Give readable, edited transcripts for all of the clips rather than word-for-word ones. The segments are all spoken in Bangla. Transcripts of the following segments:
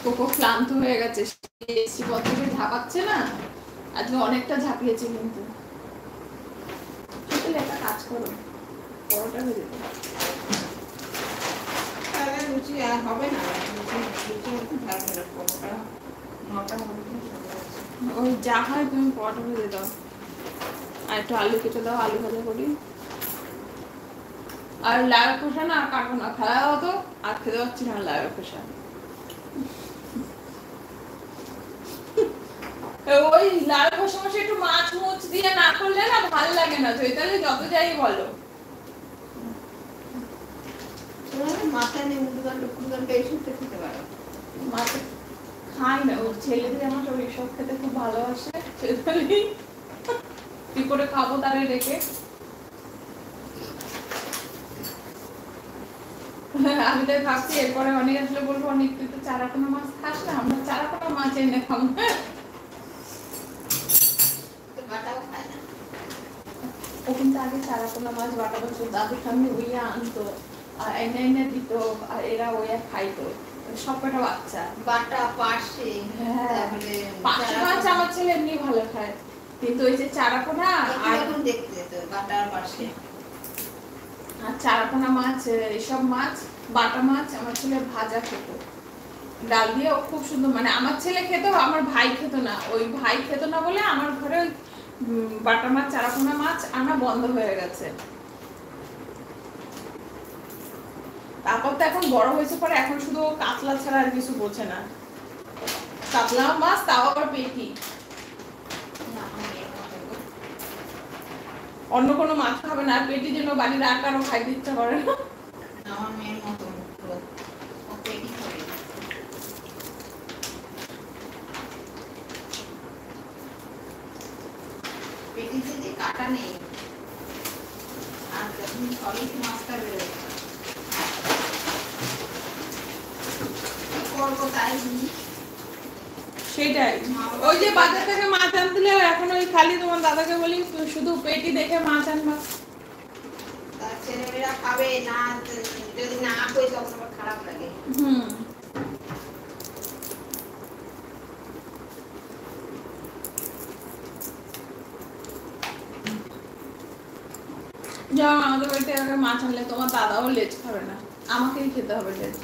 কোকো ক্লান্ত হয়ে গেছে, এসি বছরে ঝাঁপাচ্ছে না, আজকে অনেকটা ঝাঁপিয়েছে। কিন্তু একটা কাজ করো, পরোটা ভেজে দাও। লুচি আর হবে না, ওই যা হয় তুমি পরোটা ভেজে দাও, আর একটু আলু কেটে দাও, আলু ভাজা করি। আর লাউ খোসা না কাটো না, ফেলা দাও তো, আর খেতে পাচ্ছি না লাউ খোসা। ওই লাউ খোসা মশা একটু মাছ মুছ দিয়ে না করলে না ভালো লাগে না, চৈতালি যত যাই বলো। মাথায় নেই মুড়ি এইসব খেতে পারো। মাছ খাই না, ওর ছেলেদের আমার সব এইসব খেতে খুব ভালোবাসে, চৈতালি কি করে খাবো তারে রেখে। আমি তাই ভাবছি এরপরে অনেক আসলে বলবো, অনেক তুই তো চারাপোনা মাছ খাস না, আমরা চারাপোনা মাছ এনে খাবো। ও কিন্তু আগে চারাপোনা মাছ বাটা বছর দাদুর সামনে ওইয়া আনতো, আর এনে এনে দিত, আর এরা ওইয়া খাইতো সব কটা বাচ্চা। বাটা পার্শে, পার্শে মাছ আমার ছেলে এমনি ভালো খায়, কিন্তু ওই যে চারাপোনা আর এখন দেখতে তো বাটা আর পার্শে আর চারাপোনা মাছ, এসব মাছ বাটা মাছ আমার ছেলে ভাজা খেত ডাল দিয়ে, ও খুব সুন্দর। মানে আমার ছেলে খেত, আমার ভাই খেত না, ওই ভাই খেত না বলে আমার ঘরে বাটা মাছ চারাপোনা মাছ আনা বন্ধ হয়ে গেছে। তারপর তো এখন বড় হয়েছে পরে এখন শুধু কাতলা ছাড়া আর কিছু বোঝে না। কাতলা মাছ তাও আবার পেটি, অন্য কোনো মাছ খাবে না, আর পেটি যেন বাড়ির আর কারো খাইতে ইচ্ছা করে না। আমার মেয়ের মতো পেটি খাবে। পেটিতে যে কাটা নেই, আর যখন সলিড মাছটা বেরোয় করবো তাই। সেটাই, ওই যে বাজার থেকে মাছ আনতে এখন ওই খালি তোমার দাদাকে বলি শুধু পেটি দেখে মাছ আনবা, তার ছেলেমেয়েরা খাবে না, যদি না খাই তখন আবার খারাপ লাগে। যেমন আমাদের বাড়িতে মাছ আনলে তোমার দাদাও লেজ খাবে না, আমাকেই খেতে হবে লেজ।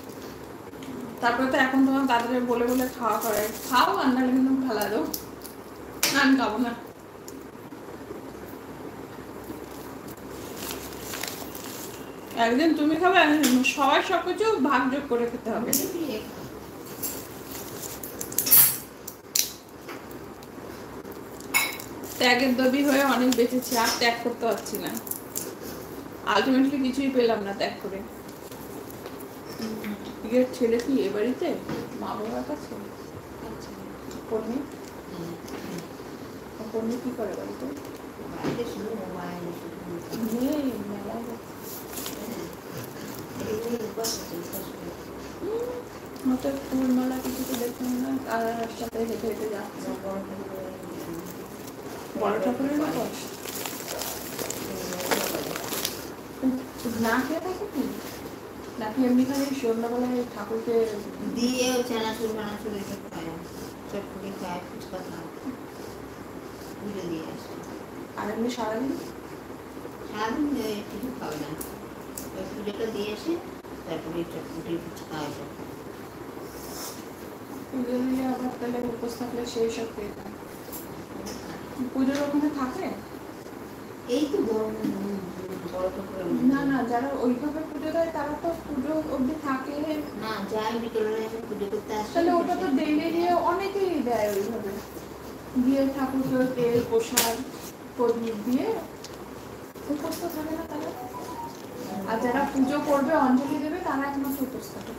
তারপরে তো এখন তোমার দাদাকে বলে বলে খাওয়া করে, খাও আর নাহলে কিন্তু ফেলা দাও, আমি খাবো না। একদিন তুমি খাবে, সবাই সবকিছু ভাগযোগ করে খেতে হবে। ত্যাগের দবি হয়ে অনেক বেঁচেছি, আর ত্যাগ করতে পারছি না, আলটিমেটলি কিছুই পেলাম না ত্যাগ করে। ছেলে কি এ বাড়িতে মা বাবার কাছে? পড়নি পড়নি কি করে বাড়িতে? ফুলমালা কিছু তো দেখলাম না, আর সাথে হেঁটে হেঁটে যাচ্ছে বড় ঠাকুরের মতো না খেয়ে থাকে কি নাকি এমনি খালি সন্ধ্যাবেলায় ঠাকুরকে দিয়ে চানাচুর বানাচুর এটা খায়, চটপটি খায়, ফুচকা খায়, পুজো দিয়ে আসে। আর এমনি সারাদিন সারাদিন কিছু খাবে না, ওই পুজোটা দিয়ে এসে তারপরে চটপটি ফুচকা এটা পুজো দিলে আবার তাহলে উপোস থাকলে সেই সব খেয়ে থাকে। পুজোর ওখানে থাকে এই তো বড় না না, যারা ওইভাবে পুজো দেয় তারা তো পুজো অবধি থাকে না, যাই বিকেলে পুজো করতে আসে। তাহলে ওটা তো ডেইলি দিয়ে অনেকেই দেয় ওইভাবে দিয়ে ঠাকুরকে তেল প্রসাদ প্রদীপ দিয়ে উপোস তো থাকে না তারা। আর যারা পুজো করবে অঞ্জলি দেবে তারা একমাত্র উপোস থাকে।